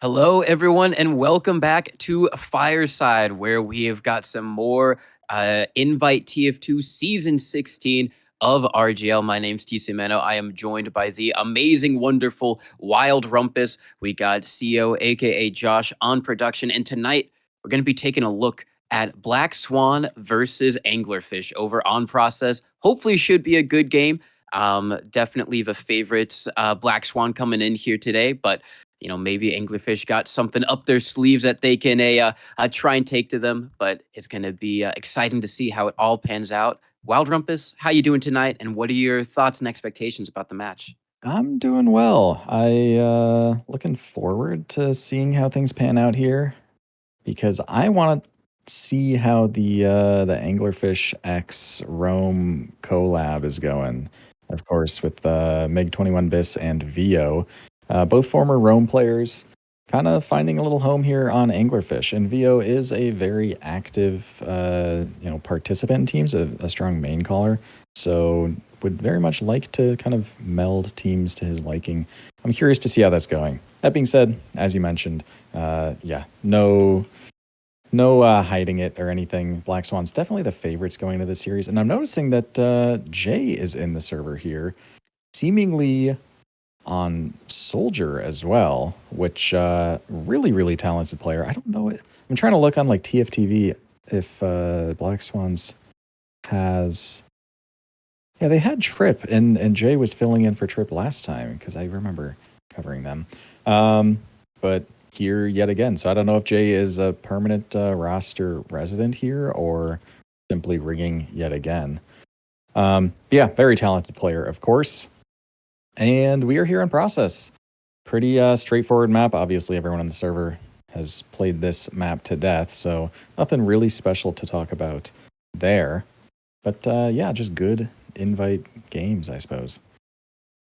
Hello, everyone, and welcome back to Fireside, where we have got some more Invite TF2 Season 16 of RGL. My name's Tcmano. I am joined by the amazing, wonderful Wild Rumpus. We got siyo, aka Josh, on production, and tonight we're going to be taking a look at Black Swan versus Anglerfish over on Process. Hopefully, should be a good game. Definitely the favorites, Black Swan coming in here today, but maybe Anglerfish got something up their sleeves that they can try and take to them. But it's going to be exciting to see how it all pans out. Wild Rumpus, how you doing tonight? And what are your thoughts and expectations about the match? I'm doing well. I looking forward to seeing how things pan out here because I want to see how the Anglerfish X Rome collab is going. Of course, with Meg 21 Bis and Vio, both former Rome players, kind of finding a little home here on Anglerfish. And Vio is a very active, participant in teams, a strong main caller. So would very much like to kind of meld teams to his liking. I'm curious to see how that's going. That being said, as you mentioned, no hiding it or anything. Black Swan's definitely the favorites going into the series, and I'm noticing that Jay is in the server here, seemingly on Soldier as well, which really talented player. I don't know it. I'm trying to look on like TFTV if Black Swans has. Yeah, they had Trip, and Jay was filling in for Trip last time because I remember covering them. But here yet again, so I don't know if Jay is a permanent roster resident here or simply rigging yet again. Yeah, very talented player, of course. And we are here in process. Pretty straightforward map. Obviously, everyone on the server has played this map to death, so nothing really special to talk about there. But yeah, just good invite games, I suppose.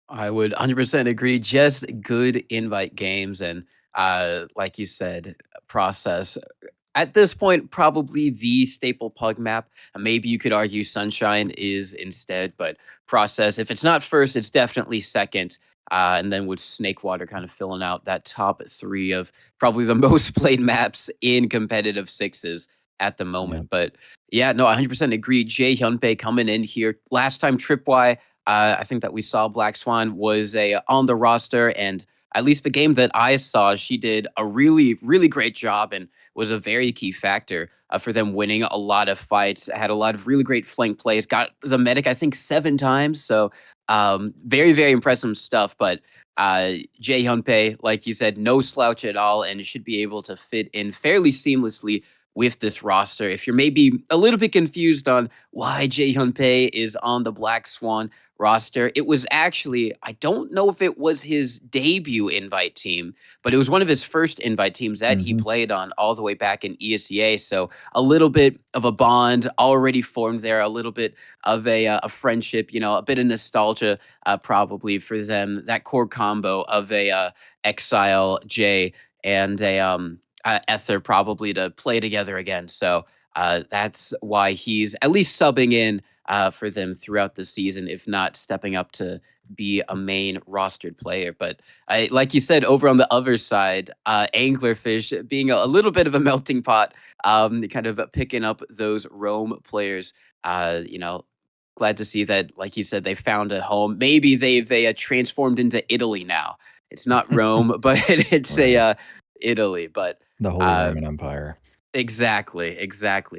I would 100% agree. Just good invite games. And like you said, process. At this point, probably the staple pug map. Maybe you could argue Sunshine is instead, but process, if it's not first, it's definitely second. And then with Snakewater kind of filling out that top three of probably the most played maps in competitive sixes at the Yeah. moment. But yeah, no, 100% agree. Jae Hyunbae coming in here. Last time Tripwire, I think that we saw Black Swan was a on the roster, and at least the game that I saw, she did a really great job and was a very key factor for them winning a lot of fights. Had a lot of really great flank plays. Got the medic, I think, 7 times. So very impressive stuff. But Jae Hyunbae, like you said, no slouch at all, and should be able to fit in fairly seamlessly with this roster. If you're maybe a little bit confused on why Jae Hyunbae is on the Black Swan roster, it was actually, I don't know if it was his debut invite team, but it was one of his first invite teams that he Hmm. played on all the way back in ESEA. So a little bit of a bond already formed there, a little bit of a friendship, a bit of nostalgia probably for them. That core combo of a Exile J and a Ether probably to play together again. So that's why he's at least subbing in for them throughout the season, if not stepping up to be a main rostered player. But like you said, over on the other side, Anglerfish being a little bit of a melting pot, kind of picking up those Rome players. Glad to see that, like you said, they found a home. Maybe they transformed into Italy now. It's not Rome, but it's a Right. Italy. But The Holy uh, Roman Empire. exactly,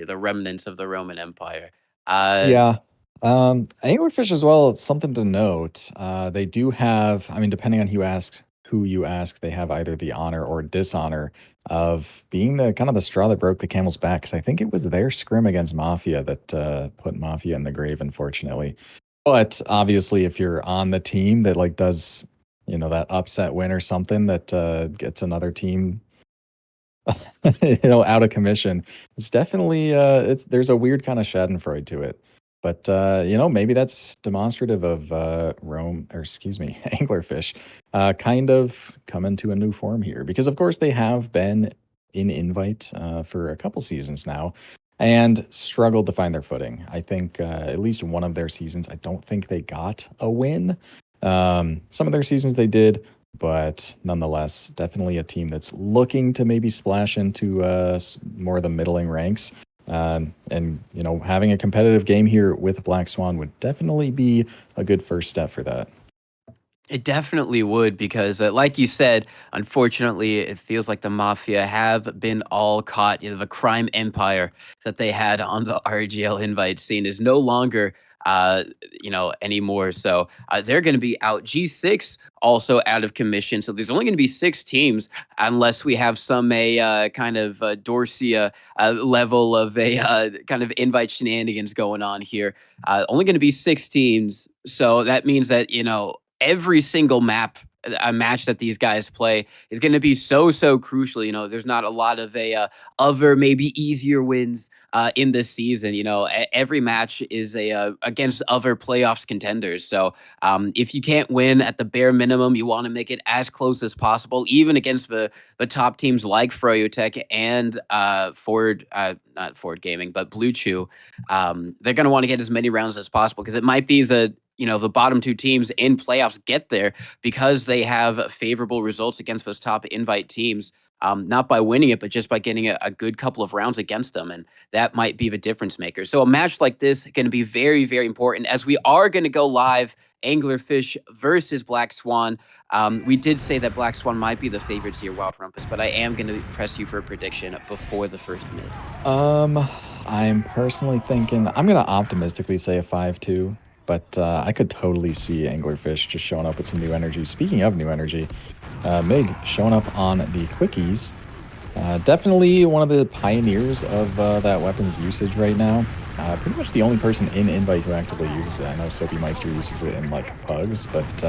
the remnants of the Roman Empire. Uh, Yeah. Anglerfish as well, it's something to note. They do have, I mean, depending on who you ask, they have either the honor or dishonor of being the kind of the straw that broke the camel's back. Because I think it was their scrim against Mafia that put Mafia in the grave, unfortunately. But obviously, if you're on the team that like does, that upset win or something that gets another team out of commission. It's definitely it's there's a weird kind of Schadenfreude to it. But maybe that's demonstrative of Rome, or excuse me, Anglerfish, kind of coming to a new form here. Because of course they have been in Invite for a couple seasons now and struggled to find their footing. I think at least one of their seasons, I don't think they got a win. Some of their seasons they did, but nonetheless, definitely a team that's looking to maybe splash into more of the middling ranks. And, you know, having a competitive game here with Black Swan would definitely be a good first step for that. It definitely would because, like you said, unfortunately, it feels like the mafia have been all caught. You know, the crime empire that they had on the RGL invite scene is no longer, uh, anymore. So they're going to be out. G6 also out of commission. So there's only going to be 6 teams unless we have some kind of Dorsey level of a kind of invite shenanigans going on here. Only going to be 6 teams. So that means that, every single a match that these guys play is going to be so crucial. There's not a lot of other maybe easier wins in this season. Every match is against other playoffs contenders. So if you can't win at the bare minimum, you want to make it as close as possible, even against the top teams like Froyotech and Ford, not Ford Gaming, but Blue Chew. They're going to want to get as many rounds as possible because it might be the bottom 2 teams in playoffs get there because they have favorable results against those top invite teams. Not by winning it, but just by getting a good couple of rounds against them. And that might be the difference maker. So a match like this is going to be very, very important as we are going to go live Anglerfish versus Black Swan. We did say that Black Swan might be the favorites here, Wild Rumpus, but I am going to press you for a prediction before the first mid. I'm personally thinking I'm gonna optimistically say a 5-2, but I could totally see Anglerfish just showing up with some new energy. Speaking of new energy, Mig showing up on the quickies. Definitely one of the pioneers of that weapon's usage right now. Pretty much the only person in Invite who actively uses it. I know Soapy Meister uses it in like pugs, but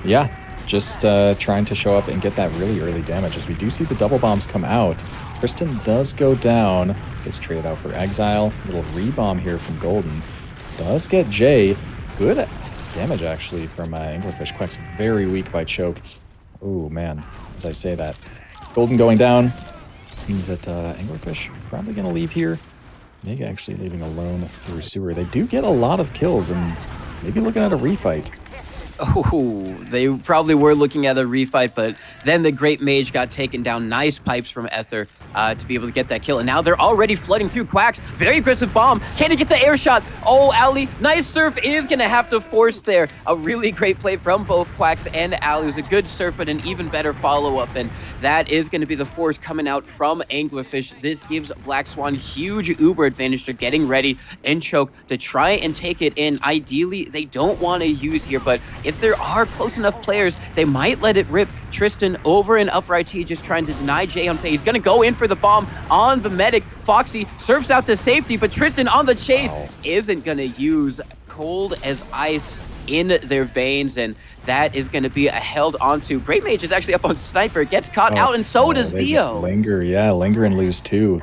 yeah, just trying to show up and get that really early damage. As we do see the double bombs come out, Tristan does go down. Gets traded out for Exile. Little rebomb here from Golden. Does get Jay. Good damage actually from Anglerfish. Quack's very weak by choke. Oh man, as I say that. Golden going down means that Anglerfish probably going to leave here. Mig actually leaving alone through sewer. They do get a lot of kills and maybe looking at a refight. Oh, they probably were looking at a refight, but then the Great Mage got taken down. Nice pipes from Ether to be able to get that kill. And now they're already flooding through Quacks. Very aggressive bomb. Can he get the air shot? Oh, Ali, nice surf is going to have to force there. A really great play from both Quacks and Ali. It was a good surf, but an even better follow-up. And that is going to be the force coming out from Anglerfish. This gives Black Swan huge Uber advantage to getting ready and choke to try and take it in. Ideally, they don't want to use here, but if there are close enough players, they might let it rip. Tristan over in upright T, just trying to deny Jay on pay. He's going to go in for the bomb on the medic. Foxy surfs out to safety, but Tristan on the chase isn't going to use cold as ice in their veins, and that is going to be held onto. Great Mage is actually up on Sniper, gets caught out, and so does they Theo. Just linger and lose too.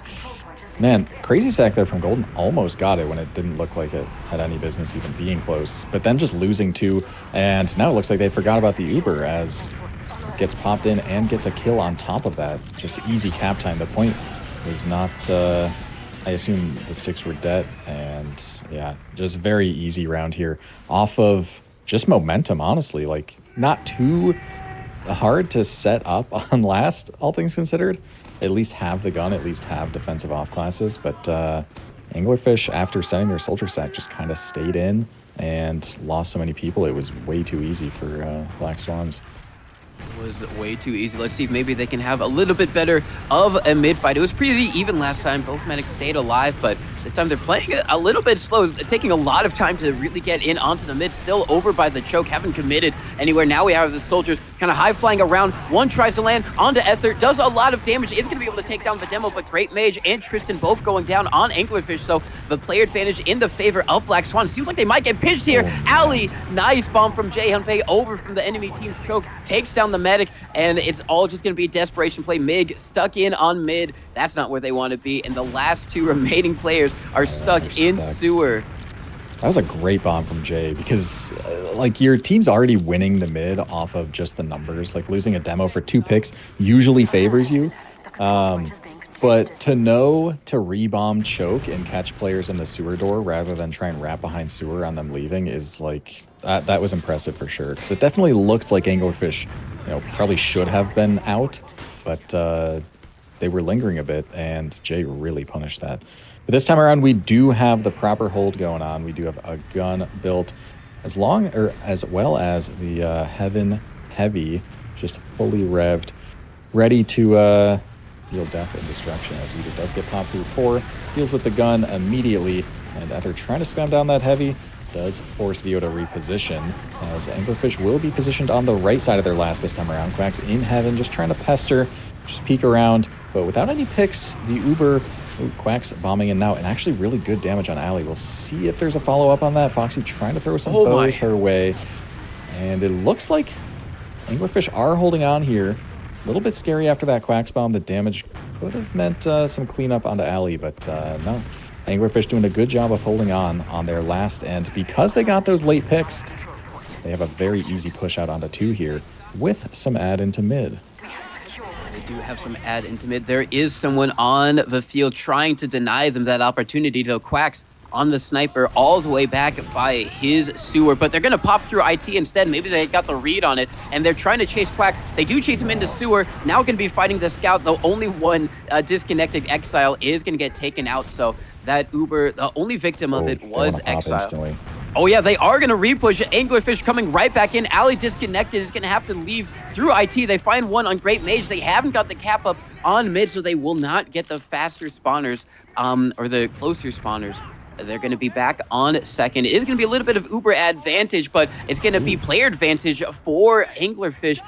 Man, crazy sack there from Golden. Almost got it when it didn't look like it had any business even being close. But then just losing two, and now it looks like they forgot about the Uber as it gets popped in and gets a kill on top of that. Just easy cap time. The point was not, I assume the sticks were dead, and yeah, just very easy round here. Off of just momentum, honestly. Like, not too hard to set up on last, all things considered. At least have the gun, at least have defensive off classes, but Anglerfish, after setting their soldier sack, just kind of stayed in and lost so many people. It was way too easy for Black Swans. It was way too easy. Let's see if maybe they can have a little bit better of a mid fight. It was pretty even last time. Both medics stayed alive, but this time they're playing a little bit slow, taking a lot of time to really get in onto the mid. Still over by the choke, haven't committed anywhere. Now we have the soldiers kind of high flying around. One tries to land onto Ether, does a lot of damage. Is going to be able to take down the demo, but Great Mage and Tristan both going down on Anglerfish. So the player advantage in the favor of Black Swan. Seems like they might get pinched here. Ali, nice bomb from Jay Hunpei over from the enemy team's choke, takes down the medic, and it's all just going to be a desperation play. Mig stuck in on mid. That's not where they want to be, and the last two remaining players are stuck in sewer. That was a great bomb from Jay because, like, your team's already winning the mid off of just the numbers. Like, losing a demo for 2 picks usually favors you. But to know to rebomb, choke, and catch players in the sewer door rather than try and wrap behind sewer on them leaving is, like, that was impressive for sure. Because it definitely looked like Anglerfish probably should have been out, but they were lingering a bit, and Jay really punished that. But this time around, we do have the proper hold going on. We do have a gun built as well as the Heaven Heavy, just fully revved, ready to deal death and destruction, as Uber does get popped through 4, deals with the gun immediately, and after trying to spam down that Heavy, does force Vio to reposition, as Anglerfish will be positioned on the right side of their last this time around. Quack's in Heaven, just trying to pester, just peek around, but without any picks, the Uber... Ooh, Quack's bombing in now, and actually really good damage on Allie. We'll see if there's a follow-up on that. Foxy trying to throw some bows her way, and it looks like Anglerfish are holding on here. A little bit scary after that Quack's bomb. The damage could have meant some cleanup onto Allie, but no. Anglerfish doing a good job of holding on their last end. Because they got those late picks, they have a very easy push out onto 2 here with some add into mid. They do have some add into mid. There is someone on the field trying to deny them that opportunity, though. Quack's on the sniper all the way back by his sewer, but they're going to pop through IT instead. Maybe they got the read on it, and they're trying to chase Quacks. They do chase him into sewer. Now going to be fighting the scout, though only one disconnected Exile is going to get taken out, so that Uber, the only victim of it was Exile. Instantly. Oh yeah, they are going to repush. Anglerfish coming right back in. Allie disconnected is going to have to leave through IT. They find one on Great Mage. They haven't got the cap up on mid, so they will not get the faster spawners, or the closer spawners. They're going to be back on second. It is going to be a little bit of Uber advantage, but it's going to be player advantage for Anglerfish.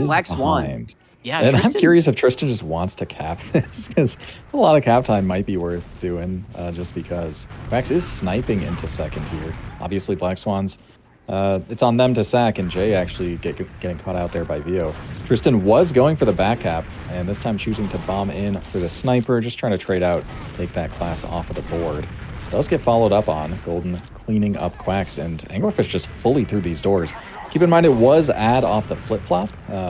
Black Swan. Behind. Yeah, and Tristan... I'm curious if Tristan just wants to cap this, because a lot of cap time might be worth doing, just because. Max is sniping into second here. Obviously, Black Swans, it's on them to sack, and Jay actually getting caught out there by Vio. Tristan was going for the back cap, and this time choosing to bomb in for the sniper, just trying to trade out, take that class off of the board. Does get followed up on. Golden cleaning up Quacks, and Anglerfish just fully through these doors. Keep in mind, it was add off the flip-flop.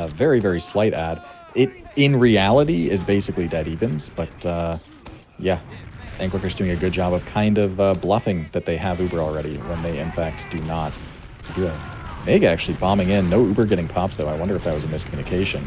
Very, very slight add. It, in reality, is basically dead evens, but yeah. Anglerfish doing a good job of kind of bluffing that they have Uber already when they, in fact, do not. We do have Meg actually bombing in. No Uber getting popped, though. I wonder if that was a miscommunication.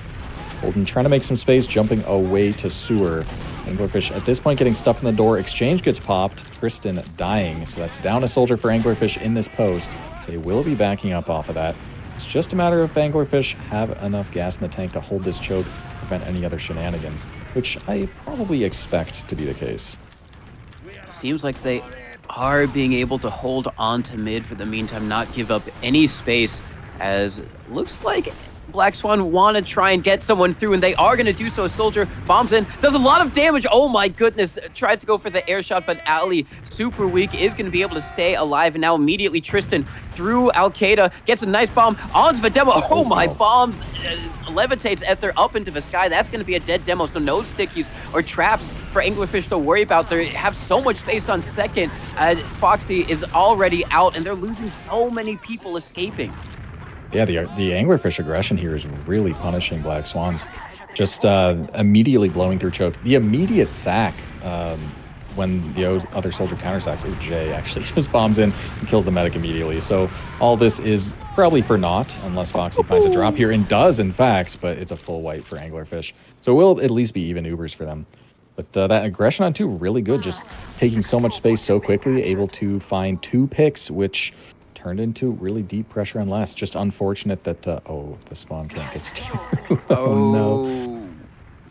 Golden trying to make some space, jumping away to sewer. Anglerfish at this point getting stuff in the door. Exchange gets popped. Tristan dying. So that's down a soldier for Anglerfish in this post. They will be backing up off of that. It's just a matter of Anglerfish have enough gas in the tank to hold this choke, prevent any other shenanigans, which I probably expect to be the case. Seems like they are being able to hold on to mid for the meantime, not give up any space, as looks like Black Swan want to try and get someone through, and they are going to do so. Soldier bombs in, does a lot of damage. Oh my goodness, tries to go for the air shot, but Ali, super weak, is going to be able to stay alive. And now immediately Tristan through Al-Qaeda gets a nice bomb onto the demo. Oh my, bombs levitates Ether up into the sky. That's going to be a dead demo, so no stickies or traps for Anglerfish to worry about. They have so much space on second. Foxy is already out, and they're losing so many people escaping. Yeah, the Anglerfish aggression here is really punishing Black Swans. Just immediately blowing through choke. The immediate sack when the other soldier countersacks. Oh, Jay actually just bombs in and kills the medic immediately. So all this is probably for naught, unless Foxy finds a drop here, and does, in fact, but it's a full wipe for Anglerfish. So it will at least be even Ubers for them. But that aggression on 2, really good. Just taking so much space so quickly, able to find 2 picks, which turned into really deep pressure on last. Just unfortunate that, oh, the spawn can't get through. Oh, no.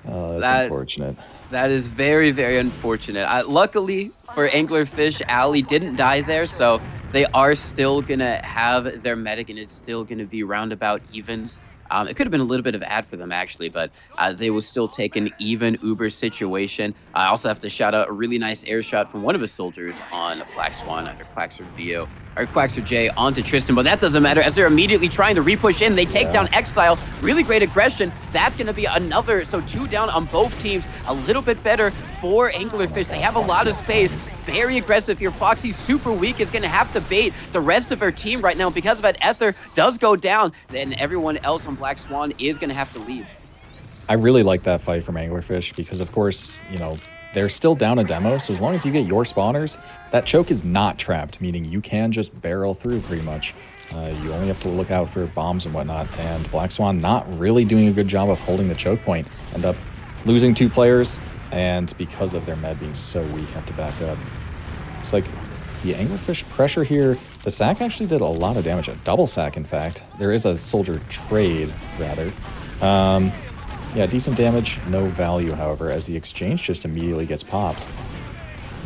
Oh, that's unfortunate. That is very, very unfortunate. Luckily for Anglerfish, Ali didn't die there, so they are still going to have their medic, and it's still going to be roundabout evens. It could have been a little bit of ad for them, actually, but they will still take an even Uber situation. I also have to shout out a really nice air shot from one of his soldiers on Black Swan, either Quacks or Vio, or Quacks or Jay onto Tristan, but that doesn't matter as they're immediately trying to repush in. They take down Exile. Really great aggression. That's going to be another, so 2 down on both teams. A little bit better for Anglerfish. They have a lot of space. Very aggressive here. Foxy, super weak, is going to have to bait the rest of her team right now. Because of that, Ether does go down. Then everyone else on Black Swan is going to have to leave. I really like that fight from Anglerfish because, of course, you know, they're still down a demo. So as long as you get your spawners, that choke is not trapped, meaning you can just barrel through pretty much. You only have to look out for bombs and whatnot, and Black Swan not really doing a good job of holding the choke point. End up losing 2 players, and because of their med being so weak, have to back up. It's like the Anglerfish pressure here. The sack actually did a lot of damage, a double sack, in fact. There is a soldier trade, rather. Yeah, decent damage, no value, however, as the exchange just immediately gets popped.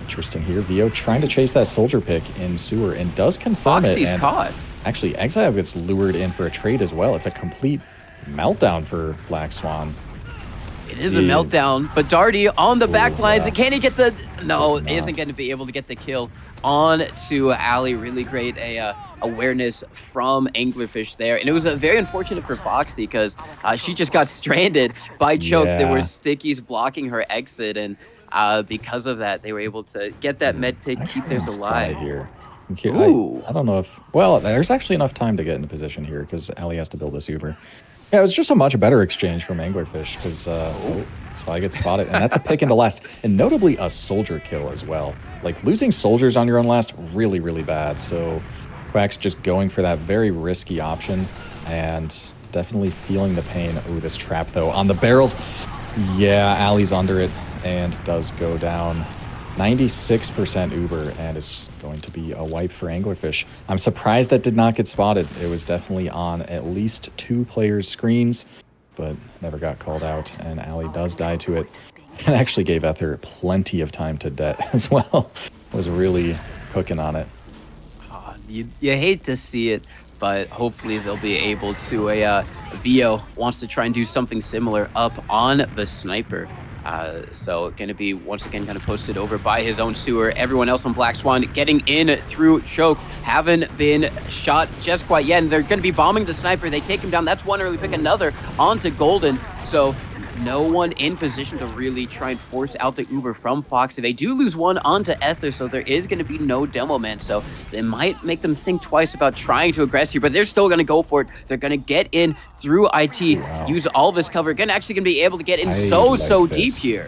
Interesting here. Vio trying to chase that soldier pick in sewer and does confirm Foxy's it. And caught. actually, Exile gets lured in for a trade as well. It's a complete meltdown for Black Swan. It is a meltdown, but Darty on the back lines. Yeah. Can he get the... No, isn't going to be able to get the kill on to Ali. Really great awareness from Anglerfish there. And it was very unfortunate for Foxy because she just got stranded by choke. There were stickies blocking her exit, and because of that, they were able to get that med pick, keep theirs alive. Here. I don't know if... Well, there's actually enough time to get into position here because Ali has to build this Uber. Yeah, it was just a much better exchange from Anglerfish because Spy gets spotted, and that's a pick into last, and notably a soldier kill as well. Like, losing soldiers on your own last, really, really bad. So Quack's just going for that very risky option and definitely feeling the pain. Ooh, this trap, though, on the barrels. Yeah, Ali's under it and does go down. 96% Uber, and it's going to be a wipe for Anglerfish. I'm surprised that did not get spotted. It was definitely on at least 2 players' screens, but never got called out, and Ali does die to it. And actually gave Ether plenty of time to det as well. Was really cooking on it. You hate to see it, but hopefully they'll be able to... Vio wants to try and do something similar up on the sniper. So going to be once again kind of posted over by his own sewer. Everyone else on Black Swan getting in through choke. Haven't been shot just quite yet. And they're going to be bombing the sniper. They take him down. That's one early pick. Another onto Golden. So no one in position to really try and force out the Uber from Foxy. They do lose one onto Ether, so there is going to be no demo man. So they might make them think twice about trying to aggress here, but they're still going to go for it. They're going to get in through IT, use all this cover. Actually going to be able to get in so deep here.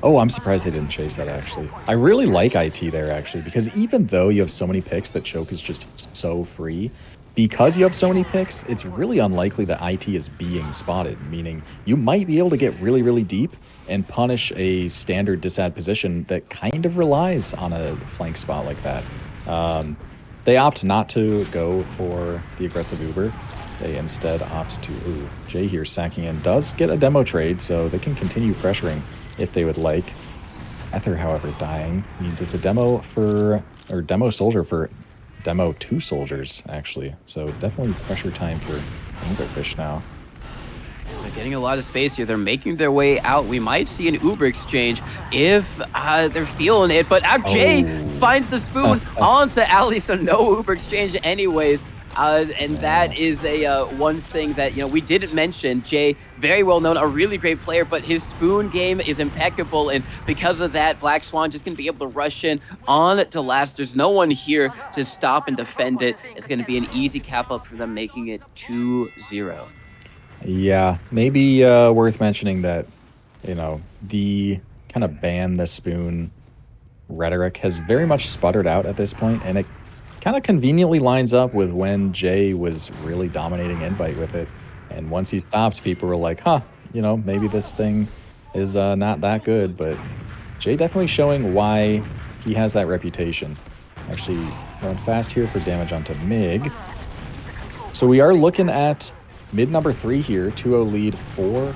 Oh, I'm surprised they didn't chase that, actually. I really like IT there, actually, because even though you have so many picks that choke is just so free, because you have so many picks, it's really unlikely that IT is being spotted, meaning you might be able to get really, really deep and punish a standard disad position that kind of relies on a flank spot like that. They opt not to go for the aggressive Uber. They instead opt to... Ooh, Jay here sacking in does get a demo trade, so they can continue pressuring if they would like. Ether, however, dying means it's a demo for... or demo soldier for... demo 2 soldiers, actually. So definitely pressure time for Anglerfish now. They're getting a lot of space here. They're making their way out. We might see an Uber exchange if they're feeling it. But Jay finds the spoon onto Ali, so no Uber exchange anyways. And that is a one thing that, you know, we didn't mention. Jay, very well known, a really great player, but his spoon game is impeccable. And because of that, Black Swan just going to be able to rush in on to last. There's no one here to stop and defend it. It's going to be an easy cap up for them, making it 2-0. Yeah, maybe worth mentioning that, you know, the kind of ban the spoon rhetoric has very much sputtered out at this point, and it kind of conveniently lines up with when Jay was really dominating Invite with it. And once he stopped, people were like, huh, you know, maybe this thing is not that good. But Jay definitely showing why he has that reputation. Actually, run fast here for damage onto Mig. So we are looking at mid number 3 here, 2-0 lead for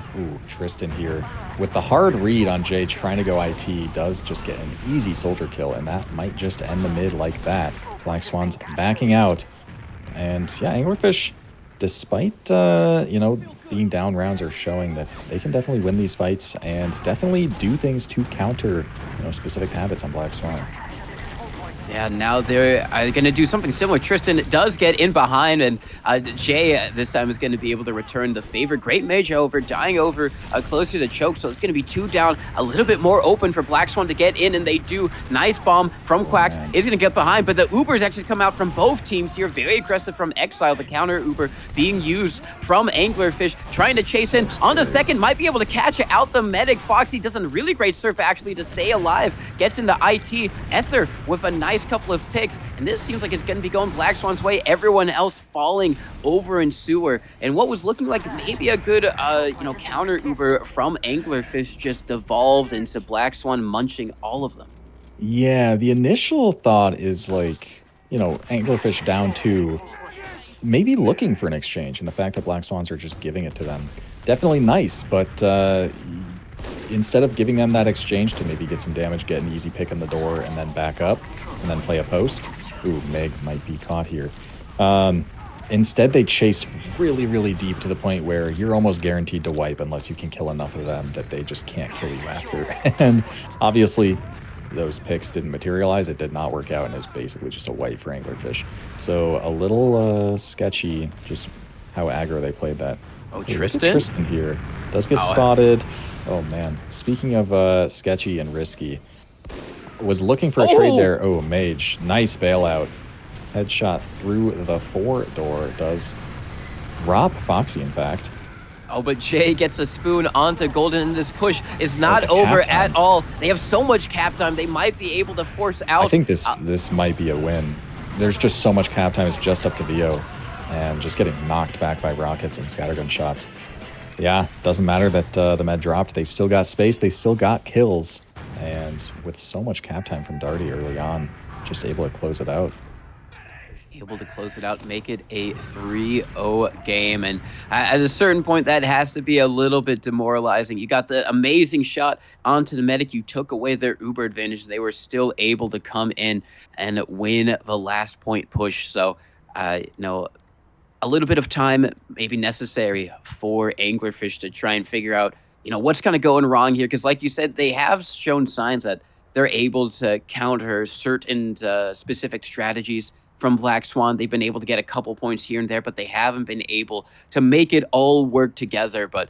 Tristan here. With the hard read on Jay trying to go IT, does just get an easy soldier kill, and that might just end the mid like that. Black Swan's backing out. And yeah, Anglerfish, despite, you know, being down rounds, are showing that they can definitely win these fights and definitely do things to counter, you know, specific habits on Black Swan. Yeah, now they're going to do something similar. Tristan does get in behind, and Jay this time is going to be able to return the favor. Great mage, however, dying over closer to choke, so it's going to be 2 down, a little bit more open for Black Swan to get in, and they do. Nice bomb from Quacks. Is going to get behind, but the Ubers actually come out from both teams here. Very aggressive from Exile. The counter Uber being used from Anglerfish, trying to chase in. On the second, might be able to catch out the medic. Foxy does a really great surf, actually, to stay alive. Gets into IT. Ether with a nice nice couple of picks, and this seems like it's going to be going Black Swan's way. Everyone else falling over in sewer, and what was looking like maybe a good, counter Uber from Anglerfish just devolved into Black Swan munching all of them. Yeah, the initial thought is like, anglerfish down two, maybe looking for an exchange, and the fact that black swans are just giving it to them. Definitely nice, but instead of giving them that exchange to maybe get some damage, get an easy pick in the door, and then back up, and then play a post. Ooh, Meg might be caught here. Instead, they chased really, really deep to the point where you're almost guaranteed to wipe unless you can kill enough of them that they just can't kill you after. And obviously, those picks didn't materialize. It did not work out, and it was basically just a wipe for Anglerfish. So a little sketchy just how aggro they played that. Oh, Hey, look at Tristan? Tristan here. Does get Oh, spotted. Oh, man. Speaking of sketchy and risky, was looking for a trade oh, there. Oh, Mage. Nice bailout. Headshot through the 4 door. Does drop Foxy, in fact. Oh, but Jay gets a spoon onto Golden, and this push is Oh, not the over cap at time. all. They have so much cap time, they might be able to force I out. think this might be a win. There's just so much cap time. It's just up to Vio. And just getting knocked back by rockets and scattergun shots. Yeah, doesn't matter that the med dropped. They still got space. They still got kills. And with so much cap time from Darty early on, just able to close it out. Able to close it out, make it a 3-0 game. And at a certain point, that has to be a little bit demoralizing. You got the amazing shot onto the medic. You took away their Uber advantage. They were still able to come in and win the last point push. So, a little bit of time may be necessary for anglerfish to try and figure out, what's kind of going wrong here. Because, like you said, they have shown signs that they're able to counter certain specific strategies from Black Swan. They've been able to get a couple points here and there, but they haven't been able to make it all work together. But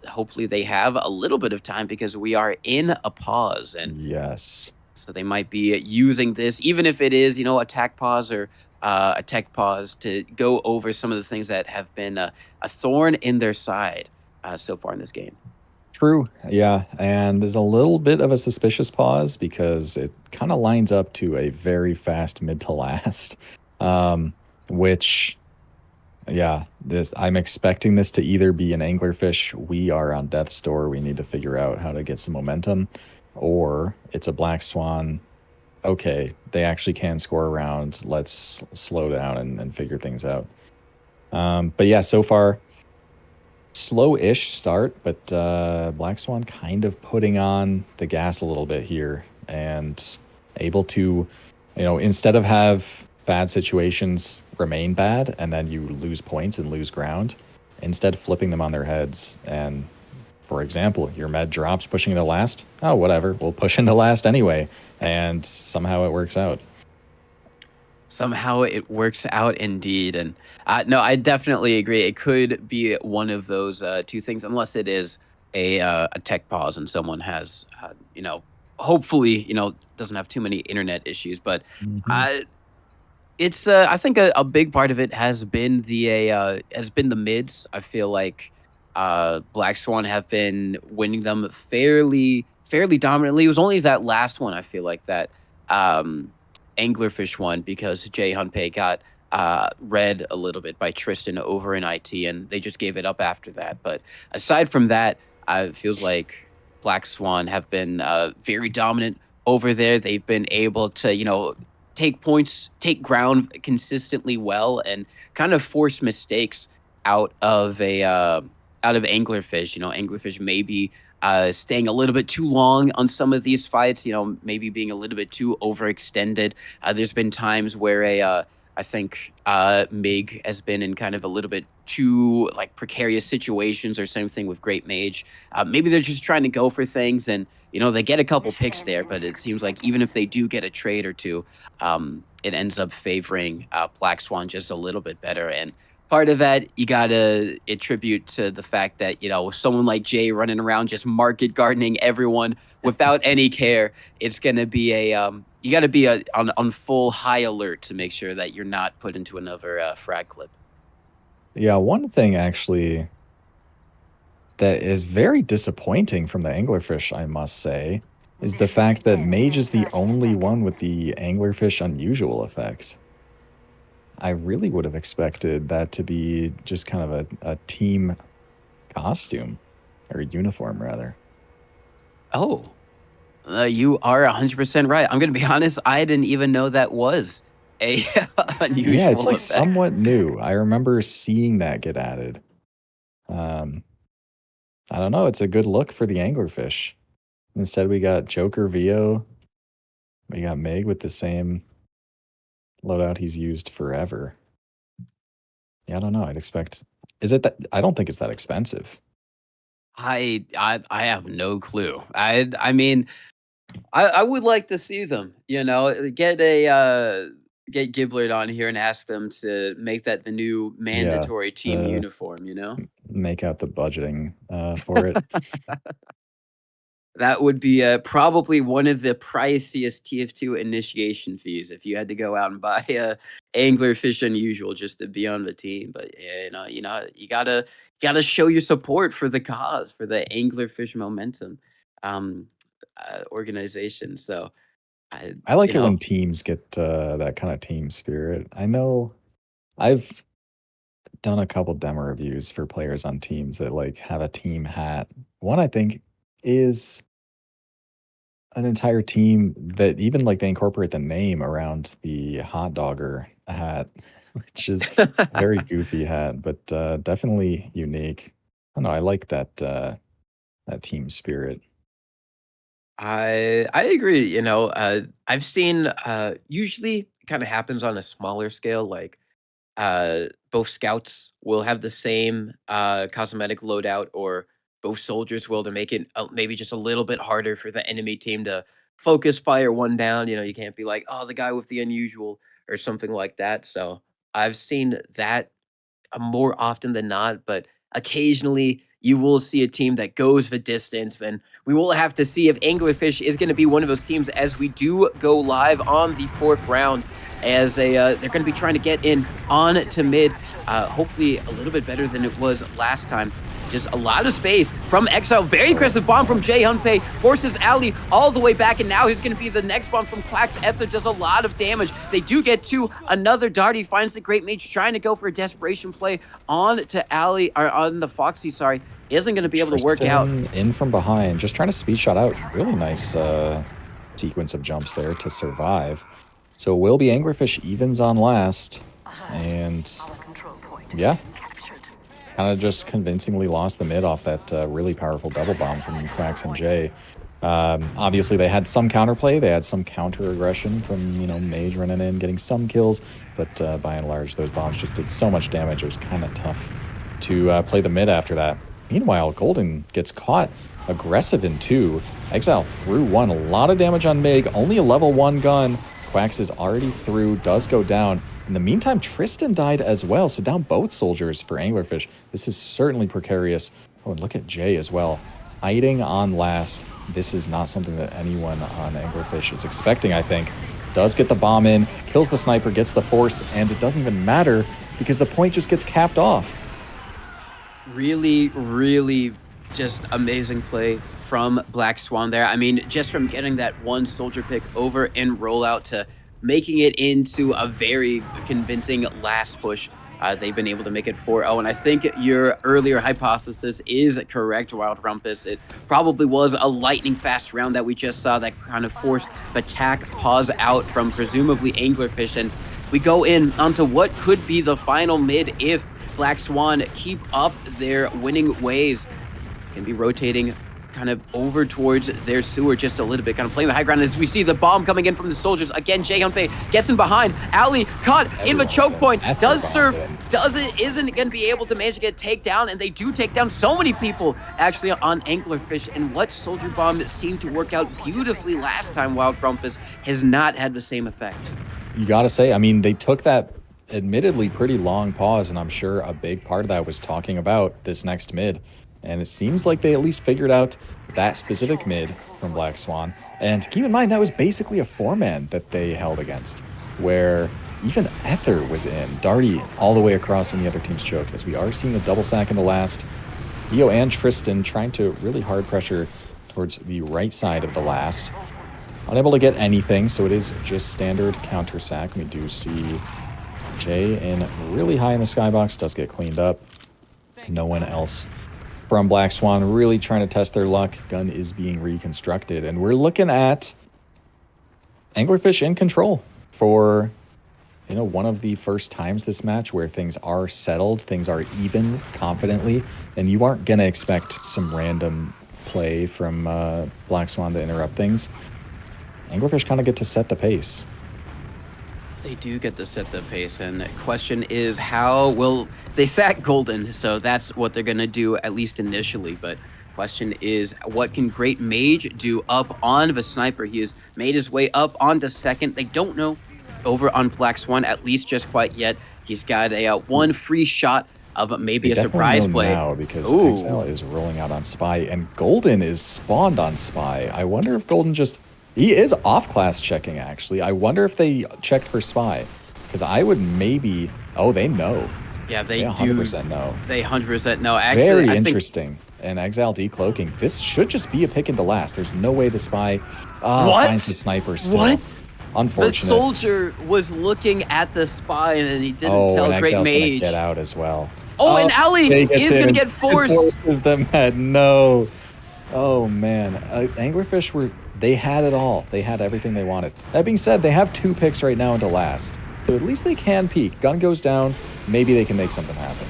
hopefully, they have a little bit of time because we are in a pause, and Yes. so they might be using this, even if it is, a tech pause or a tech pause, to go over some of the things that have been a thorn in their side so far in this game. True. Yeah. And there's a little bit of a suspicious pause because it kind of lines up to a very fast mid to last. Which yeah, this I'm expecting this to either be an anglerfish. We are on death's door. We need to figure out how to get some momentum, or it's a black swan. Okay, they actually can score around. Let's slow down and figure things out. But yeah, so far slow-ish start, but Black Swan kind of putting on the gas a little bit here and able to, instead of have bad situations remain bad and then you lose points and lose ground, instead flipping them on their heads. And for example, your med drops pushing into last. Oh, whatever. We'll push into last anyway. And somehow it works out. Somehow it works out indeed. And no, I definitely agree. It could be one of those two things, unless it is a tech pause and someone has, hopefully, doesn't have too many internet issues. But Mhm. uh, it's I think a big part of it has been the mids. I feel like Black Swan have been winning them fairly dominantly. It was only that last one I feel like that um Anglerfish won because Jay Hunpei got read a little bit by Tristan over in IT, and they just gave it up after that. But aside from that, it feels like Black Swan have been very dominant over there. They've been able to, take points, take ground consistently well, and kind of force mistakes out of a out of anglerfish. Anglerfish maybe staying a little bit too long on some of these fights. Maybe being a little bit too overextended. There's been times where I think Mig has been in kind of a little bit too like precarious situations, or same thing with Great Mage. Maybe they're just trying to go for things, and they get a couple picks there, but it seems like even if they do get a trade or two, it ends up favoring Black Swan just a little bit better. And part of that you gotta attribute to the fact that someone like Jay running around just market gardening everyone without any care. It's gonna be you gotta be on full high alert to make sure that you're not put into another frag clip. Yeah, one thing actually that is very disappointing from the anglerfish, I must say, is the fact that Mage is the only one with the Anglerfish unusual effect. I really would have expected that to be just kind of a team costume, or a uniform, rather. Oh, you are 100% right. I'm gonna be honest, I didn't even know that was a Yeah, it's unusual like effect. somewhat new. I remember seeing that get added. Um, I don't know. It's a good look for the Anglerfish. Instead, we got Joker Vio. We got Meg with the same loadout he's used forever. Yeah, I don't know. I'd expect. Is it that? I don't think it's that expensive. I have no clue. I mean, I would like to see them, get Giblet on here and ask them to make that the new Yeah, mandatory team the uniform, you know? make out the budgeting for it. That would be, probably one of the priciest TF2 initiation fees if you had to go out and buy a Anglerfish Unusual just to be on the team, but, yeah, you gotta show your support for the cause, for the Anglerfish Momentum, um, organization, so, I I like you it when know teams get that kind of team spirit. I know I've done a couple demo reviews for players on teams that like have a team hat. One I think is an entire team that even like they incorporate the name around the hot dogger hat, which is a very goofy hat, but definitely unique. I don't know. I like that team spirit. I agree, I've seen, usually it kinda happens on a smaller scale, like, both scouts will have the same, cosmetic loadout, or both soldiers will, to make it, maybe just a little bit harder for the enemy team to focus fire one down. You can't be like, "Oh, the guy with the unusual," or something like that, so I've seen that more often than not, but occasionally you will see a team that goes the distance, and we will have to see if Anglerfish is going to be one of those teams as we do go live on the fourth round. As they're going to be trying to get in on to mid, hopefully a little bit better than it was last time. Just a lot of space from Exile. Very Oh aggressive bomb from man. Jay Hunpei. Forces Ali all the way back, and now he's going to be the next bomb from Quack's. Ether does a lot of damage. They do get two. Another Darty finds the Great Mage trying to go for a desperation play on to Ali, or on the Foxy, sorry. Isn't going to be able to work out. Tristan in from behind, just trying to speed shot out. Really nice sequence of jumps there to survive. So it will be Anglerfish evens on last. And yeah, kind of just convincingly lost the mid off that really powerful double bomb from Quacks and Jay. Obviously, they had some counterplay. They had some counter aggression from, Mage running in, getting some kills. But by and large, those bombs just did so much damage. It was kind of tough to play the mid after that. Meanwhile, Golden gets caught aggressive in two. Exile threw one. A lot of damage on Mig. Only a level 1 gun. Quacks is already through, does go down. In the meantime, Tristan died as well, so down both soldiers for Anglerfish. This is certainly precarious. Oh, and look at Jay as well. Hiding on last. This is not something that anyone on Anglerfish is expecting, I think. Does get the bomb in, kills the sniper, gets the force, and it doesn't even matter because the point just gets capped off. Really, really just amazing play from Black Swan there. I mean, just from getting that one soldier pick over and rollout to making it into a very convincing last push. They've been able to make it 4-0, and I think your earlier hypothesis is correct, Wild Rumpus. It probably was a lightning fast round that we just saw that kind of forced the tack pause out from presumably Anglerfish, and we go in onto what could be the final mid if Black Swan keep up their winning ways. Can be rotating kind of over towards their sewer just a little bit, kind of playing the high ground as we see the bomb coming in from the soldiers. Again, Jay Hunpei gets in behind. Ali caught in the choke point. Does serve, isn't going to be able to manage to get takedown, and they do take down so many people actually on Anglerfish. And what soldier bomb seemed to work out beautifully last time, Wild Rumpus, has not had the same effect. You got to say, I mean, they took that admittedly pretty long pause, and I'm sure a big part of that was talking about this next mid. And it seems like they at least figured out that specific mid from Black Swan. And keep in mind, that was basically a 4-man that they held against, where even Ether was in, Darty all the way across in the other team's choke, as we are seeing a double sack into last. Io and Tristan trying to really hard pressure towards the right side of the last. Unable to get anything, so it is just standard counter sack. We do see Jay in really high in the skybox, does get cleaned up. No one else from Black Swan really trying to test their luck. Gun is being reconstructed, and we're looking at Anglerfish in control for, you know, one of the first times this match where things are settled, things are even confidently, and you aren't going to expect some random play from Black Swan to interrupt things. Anglerfish kind of get to set the pace. They do get to set the pace, and the question is how will they sack Golden, so that's what they're going to do, at least initially, but question is what can Great Mage do up on the Sniper? He has made his way up onto second. They don't know over on Black Swan, at least just quite yet. He's got a one free shot of maybe They a definitely surprise know play. now because Ooh. Exile is rolling out on Spy, and Golden is spawned on Spy. I wonder if Golden just... He is off-class checking, actually. I wonder if they checked for Spy, because I would maybe... Oh, they know. Yeah, they 100% know. They 100% know. Actually, very I interesting. And Exile decloaking. This should just be a pick into last. There's no way the Spy finds the Sniper still. What? Unfortunate. The Soldier was looking at the Spy and he didn't tell and Great Exile's gonna Mage. Get out as well. Oh, and Ali is going to get forced. Forces them at no. Oh, man. Anglerfish they had it all. They had everything they wanted. That being said, they have 2 picks right now into last. So at least they can peek. Gun goes down. Maybe they can make something happen.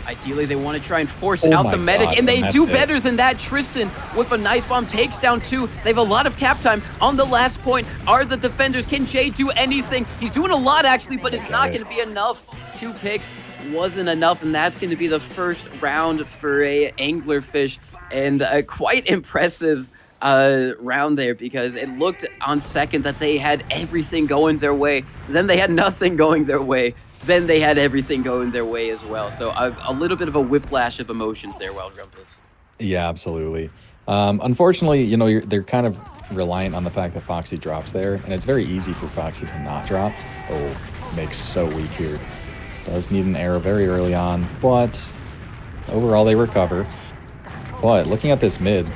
Ideally, they want to try and force out the medic, and they do better than that. Tristan, with a nice bomb, takes down 2. They have a lot of cap time. On the last point are the defenders. Can Jay do anything? He's doing a lot, actually, but it's not going to be enough. 2 picks wasn't enough, and that's going to be the first round for a Anglerfish, and quite impressive round there, because it looked on second that they had everything going their way. Then they had nothing going their way. Then they had everything going their way as well. So a little bit of a whiplash of emotions there, Wild Rumpus. Yeah, absolutely. Unfortunately, you know, they're kind of reliant on the fact that Foxy drops there, and it's very easy for Foxy to not drop. Oh, makes so weak here. Does need an arrow very early on, but overall they recover. But looking at this mid,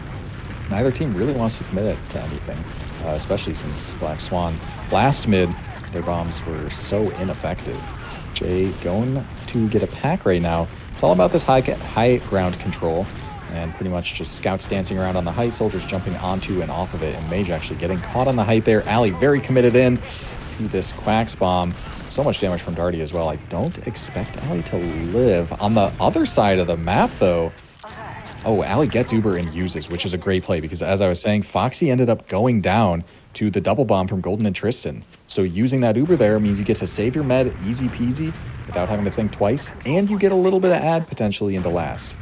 neither team really wants to commit it to anything, especially since Black Swan last mid, their bombs were so ineffective. Jay going to get a pack right now. It's all about this high ground control and pretty much just scouts dancing around on the height, soldiers jumping onto and off of it, and Mage actually getting caught on the height there. Ali very committed in to this Quacks bomb. So much damage from Darty as well. I don't expect Ali to live. On the other side of the map, though, oh, Ali gets Uber and uses, which is a great play because, as I was saying, Foxy ended up going down to the double bomb from Golden and Tristan. So using that Uber there means you get to save your med easy peasy without having to think twice, and you get a little bit of ad potentially into last.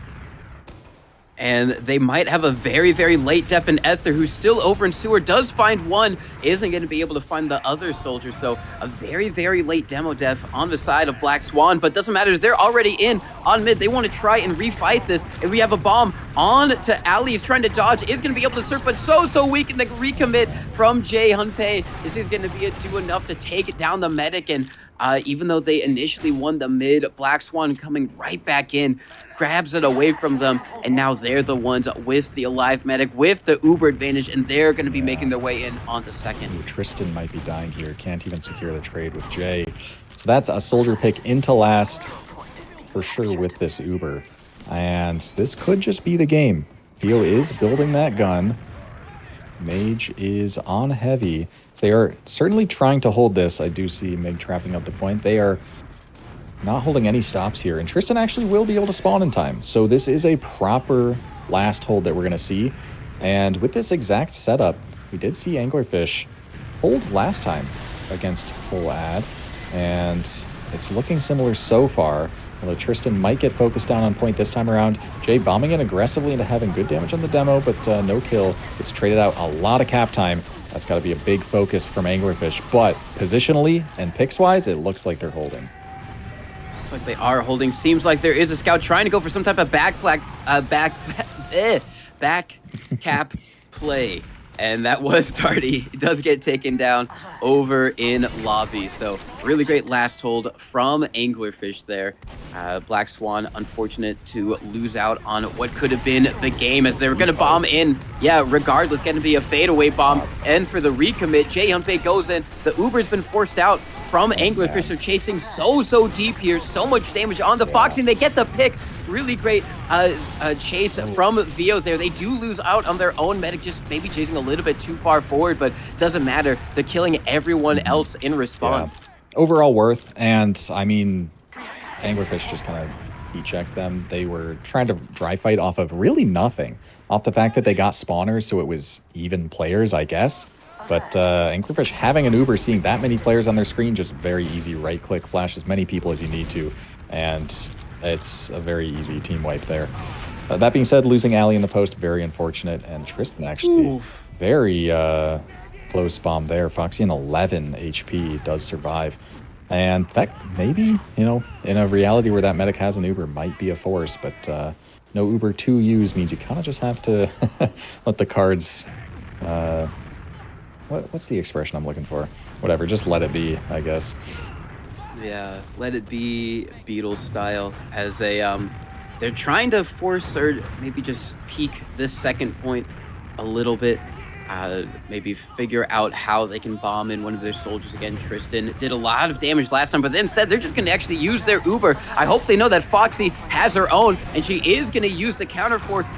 And they might have a very, very late def in Ether, who's still over in Sewer, does find one, isn't going to be able to find the other soldier. So a very, very late demo def on the side of Black Swan, but doesn't matter. They're already in on mid. They want to try and refight this. And we have a bomb on to Ali. He's trying to dodge. Is going to be able to surf, but so weak. And the recommit from Jay Hunpei. This is going to be do enough to take down the medic. And even though they initially won the mid, Black Swan coming right back in, grabs it away from them, and now they're the ones with the alive medic, with the Uber advantage, and they're going to be making their way in onto second. Ooh, Tristan might be dying here. Can't even secure the trade with Jay. So that's a soldier pick into last for sure with this Uber. And this could just be the game. Theo is building that gun. Mage is on heavy. So they are certainly trying to hold this. I do see Meg trapping up the point. They are not holding any stops here. And Tristan actually will be able to spawn in time. So this is a proper last hold that we're going to see. And with this exact setup, we did see Anglerfish hold last time against full ad. And it's looking similar so far. Although Tristan might get focused down on point this time around. Jay bombing in aggressively into having good damage on the demo, but no kill. It's traded out a lot of cap time. That's got to be a big focus from Anglerfish. But positionally and picks-wise, it looks like they're holding. Looks like they are holding. Seems like there is a scout trying to go for some type of back cap play. And that was Darty. It does get taken down over in lobby. So really great last hold from Anglerfish there. Black Swan, unfortunate to lose out on what could have been the game as they were going to bomb in. Yeah, regardless, going to be a fadeaway bomb. And for the recommit, Jay Hunpei goes in. The Uber's been forced out from Anglerfish. They're chasing so deep here. So much damage on the Foxy. And they get the pick. Really great chase from Vio there. They do lose out on their own medic, just maybe chasing a little bit too far forward, but doesn't matter. They're killing everyone else in response. Yeah. Overall worth, and I mean, Anglerfish just kind of heat-checked them. They were trying to dry fight off of really nothing, off the fact that they got spawners, so it was even players, I guess. But Anglerfish having an Uber, seeing that many players on their screen, just very easy right-click, flash as many people as you need to, and it's a very easy team wipe there. That being said, losing Ali in the post, very unfortunate, and Tristan actually very close bomb there. Foxy in 11 HP does survive. And that maybe, you know, in a reality where that medic has an Uber might be a force, but no Uber to use means you kind of just have to let the cards, what's the expression I'm looking for? Whatever, just let it be, I guess. Yeah, let it be Beatles style as they're trying to force or maybe just peak this second point a little bit. Maybe figure out how they can bomb in one of their soldiers again. Tristan did a lot of damage last time, but instead they're just going to actually use their Uber. I hope they know that Foxy has her own, and she is going to use the counter force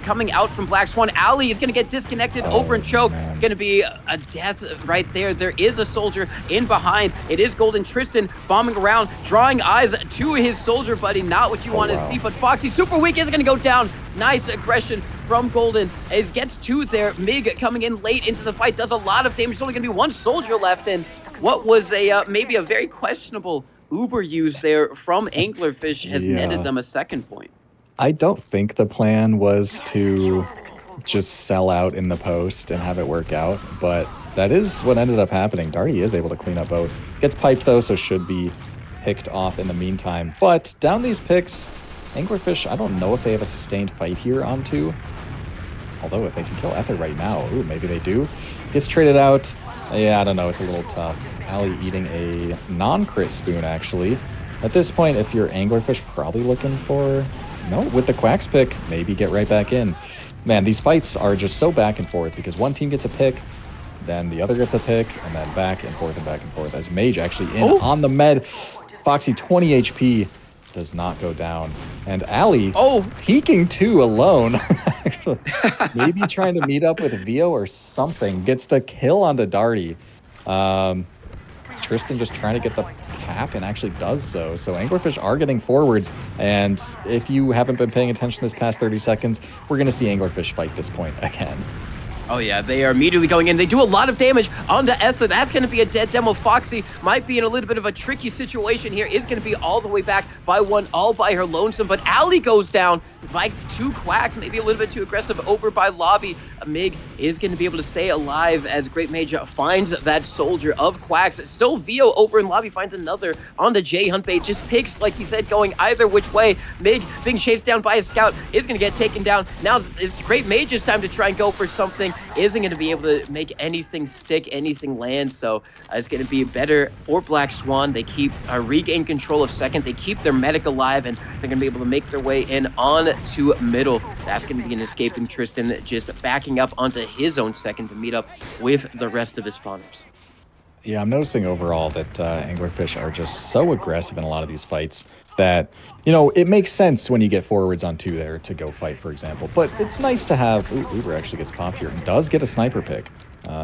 coming out from Black Swan. Ali is going to get disconnected over and choke. Going to be a death right there. There is a soldier in behind. It is Golden. Tristan bombing around, drawing eyes to his soldier buddy. Not what you want to see, but Foxy super weak is going to go down. Nice aggression from Golden. It gets two there. Mig coming in late into the fight, does a lot of damage. There's only going to be one soldier left, and what was a maybe a very questionable Uber use there from Anglerfish has netted them a second point. I don't think the plan was to just sell out in the post and have it work out, but that is what ended up happening. Darty is able to clean up both. Gets piped though, so should be picked off in the meantime. But down these picks, Anglerfish, I don't know if they have a sustained fight here on two. Although if they can kill Ether right now, ooh, maybe they do. Gets traded out. Yeah, I don't know, it's a little tough. Ali eating a non-crit spoon, actually. At this point, if you're Anglerfish, probably looking for, no, with the Quacks pick, maybe get right back in. Man, these fights are just so back and forth because one team gets a pick, then the other gets a pick, and then back and forth as Mage actually in on the med. Foxy 20 HP. Does not go down. And Ali peeking too alone. Actually, maybe trying to meet up with Vio or something. Gets the kill onto Darty. Tristan just trying to get the cap and actually does so. So Anglerfish are getting forwards. And if you haven't been paying attention this past 30 seconds, we're going to see Anglerfish fight this point again. Oh yeah, they are immediately going in. They do a lot of damage onto Ether. That's going to be a dead demo. Foxy might be in a little bit of a tricky situation here. Is going to be all the way back by one, all by her lonesome. But Ali goes down by two Quacks, maybe a little bit too aggressive over by Lobby. Mig is going to be able to stay alive as Great Mage finds that soldier of Quacks. Still Vio over in Lobby finds another onto Jay Hunpei. Just picks, like you said, going either which way. Mig being chased down by a scout is going to get taken down. Now it's Great Mage's time to try and go for something. Isn't going to be able to make anything stick, anything land, so it's going to be better for Black Swan. They keep regain control of second. They keep their medic alive, and they're going to be able to make their way in on to middle. That's going to be an escaping Tristan, just backing up onto his own second to meet up with the rest of his spawners. Yeah, I'm noticing overall that Anglerfish are just so aggressive in a lot of these fights that, you know, it makes sense when you get forwards on two there to go fight, for example. But it's nice to have... Ooh, Uber actually gets popped here. Does get a sniper pick,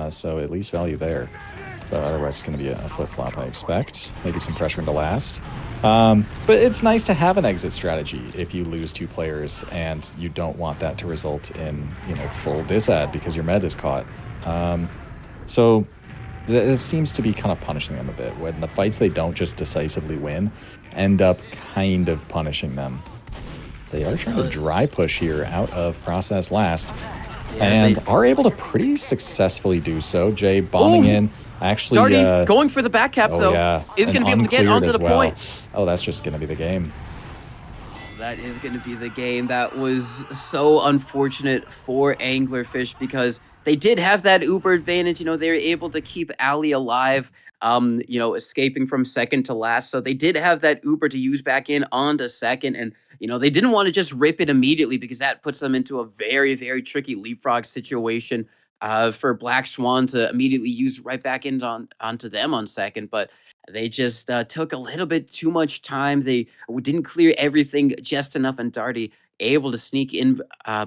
so at least value there. But otherwise, it's going to be a flip-flop, I expect. Maybe some pressure into last. But it's nice to have an exit strategy if you lose two players and you don't want that to result in, you know, full disad because your med is caught. So... this seems to be kind of punishing them a bit. When the fights they don't just decisively win end up kind of punishing them. They are trying to dry push here out of process last and are able to pretty successfely do so. Jay bombing in. Actually, Darty going for the back cap, though. Is going to be able to get onto the point. Oh, that's just going to be the game. That is going to be the game. That was so unfortunate for Anglerfish because they did have that Uber advantage. They were able to keep Ali alive, escaping from second to last. So they did have that Uber to use back in onto second. And, they didn't want to just rip it immediately because that puts them into a very, very tricky leapfrog situation for Black Swan to immediately use right back in onto them on second. But they just took a little bit too much time. They didn't clear everything just enough, and Darty able to sneak in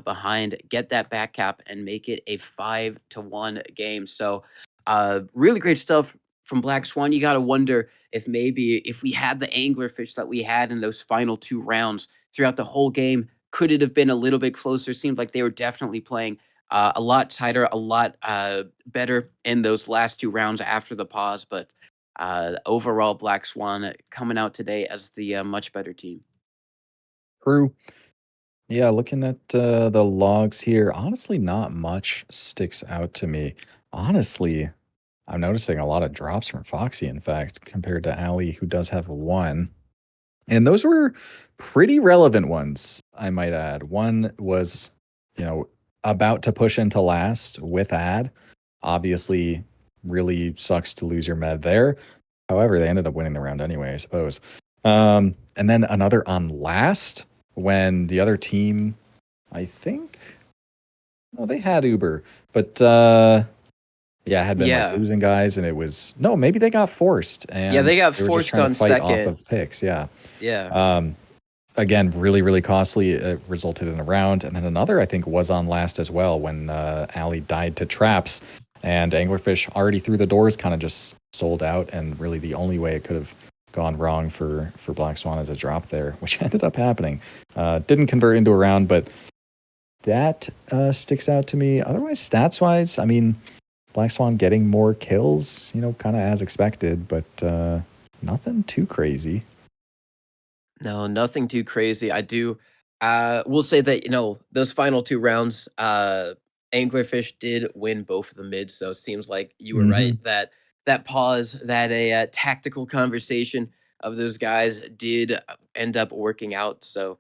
behind, get that back cap, and make it a 5-1 game. So, really great stuff from Black Swan. You got to wonder if maybe if we had the anglerfish that we had in those final two rounds throughout the whole game, could it have been a little bit closer? Seemed like they were definitely playing a lot tighter, a lot better in those last two rounds after the pause. But overall, Black Swan coming out today as the much better team. True. Yeah, looking at the logs here, honestly, not much sticks out to me. Honestly, I'm noticing a lot of drops from Foxy, in fact, compared to Ali, who does have one. And those were pretty relevant ones, I might add. One was, you know, about to push into last with ad. Obviously, really sucks to lose your med there. However, they ended up winning the round anyway, I suppose. And then another on last when the other team, I think, well, they had Uber, but yeah, had been like Yeah. losing guys, and it was no, maybe they got forced Yeah, and they got they were just forced trying to on fight off second. of picks. Yeah. Yeah. Um, Again, really, really costly. It resulted in a round, and then another I think was on last as well when Ali died to traps, and Anglerfish already through the doors kind of just sold out, and really the only way it could have gone wrong for Black Swan is a drop there, which ended up happening. Didn't convert into a round, but that sticks out to me. Otherwise, stats wise, I mean, Black Swan getting more kills, kind of as expected, but nothing too crazy. No, nothing too crazy. I do will say that, those final 2 rounds, Anglerfish did win both of the mids, so it seems like you were right Hmm. that that pause, that a, tactical conversation of those guys did end up working out. So,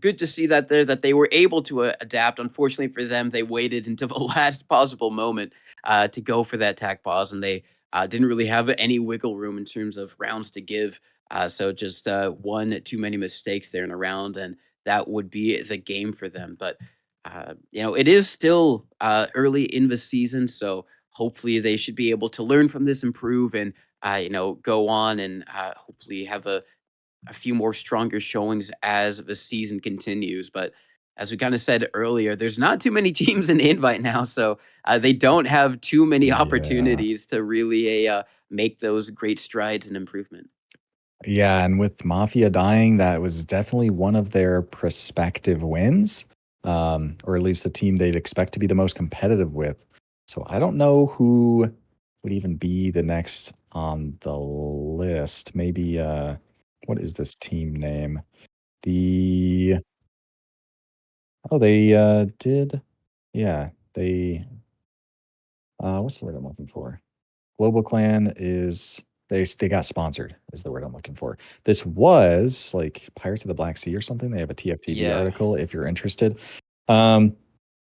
good to see that there that they were able to, adapt. Unfortunately for them, they waited until the last possible moment, to go for that tack pause, and they, didn't really have any wiggle room in terms of rounds to give. So just one too many mistakes there in a round, and that would be the game for them. But it is still early in the season, so hopefully they should be able to learn from this, improve, and go on and hopefully have a few more stronger showings as the season continues. But as we kind of said earlier, there's not too many teams in Invite now, so they don't have too many Yeah. opportunities to really make those great strides and improvement. Yeah, and with Mafia dying, that was definitely one of their prospective wins, or at least the team they'd expect to be the most competitive with. So I don't know who would even be the next on the list. Maybe what is this team name? The they did, yeah, what's the word I'm looking for? Global Clan is they got sponsored is the word I'm looking for. This was like Pirates of the Black Sea or something. They have a TFTV Yeah. article if you're interested. Um,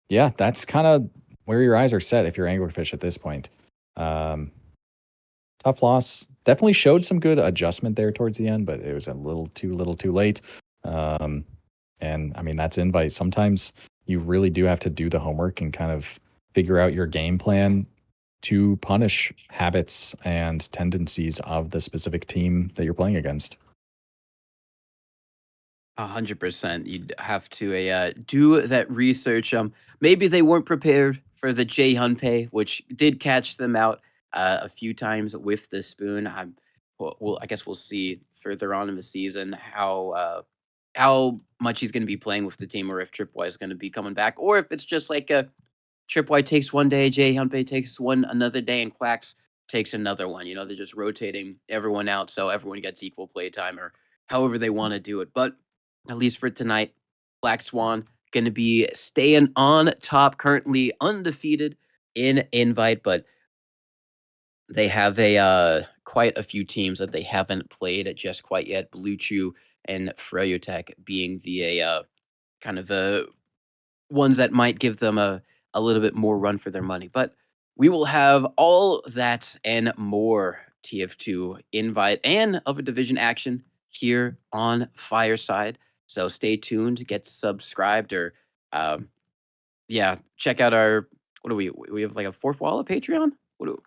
yeah, that's kind of where your eyes are set if you're anglerfish at this point. Um, Tough loss. Definitely showed some good adjustment there towards the end, but it was a little too late. Um, and I mean that's invite. Sometimes you really do have to do the homework and kind of figure out your game plan to punish habits and tendencies of the specific team that you're playing against. 100%. You'd have to do that research. Maybe they weren't prepared for the J Hunpei, which did catch them out a few times with the spoon. I guess we'll see further on in the season how much he's going to be playing with the team, or if Tripwire is going to be coming back, or if it's just like a Tripwire takes one day, Jay Hunpei takes one another day, and Quacks takes another one. They're just rotating everyone out so everyone gets equal play time, or however they want to do it. But at least for tonight, Black Swan going to be staying on top, currently undefeated in Invite, but they have a quite a few teams that they haven't played just quite yet. Blue Chew and Freyotech being the kind of ones that might give them a little bit more run for their money. But we will have all that and more TF2 invite and of a division action here on Fireside. So stay tuned, get subscribed, or um, yeah, check out our what do we have like a fourth wall of Patreon? What do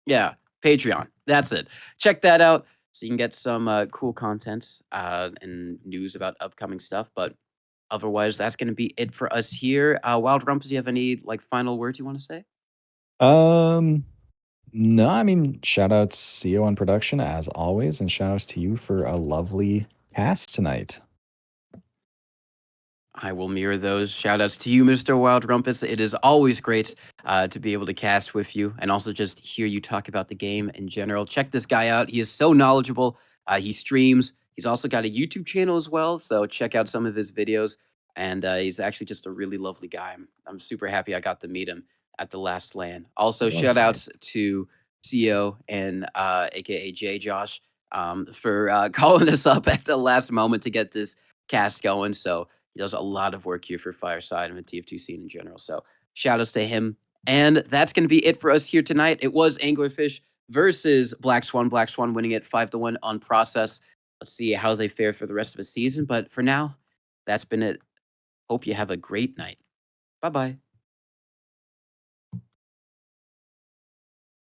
yeah, Patreon. That's it. Check that out so you can get some cool content and news about upcoming stuff. But otherwise, that's going to be it for us here. Wild Rumpus, do you have any like final words you want to say? Um, no, I mean, shout outs CEO on production as always, and shout outs to you for a lovely cast tonight. I will mirror those. Shout outs to you, Mr. Wild Rumpus. It is always great to be able to cast with you and also just hear you talk about the game in general. Check this guy out. He is so knowledgeable. He streams. He's also got a YouTube channel as well. So check out some of his videos. And he's actually just a really lovely guy. I'm super happy I got to meet him at the last LAN. Also, It was shout outs nice. to CEO and AKA J Josh for calling us up at the last moment to get this cast going. So he does a lot of work here for Fireside and the TF2 scene in general. So shout outs to him. And that's going to be it for us here tonight. It was Anglerfish versus Black Swan. Black Swan winning it 5-1 on process. Let's see how they fare for the rest of the season. But for now, that's been it. Hope you have a great night. Bye bye.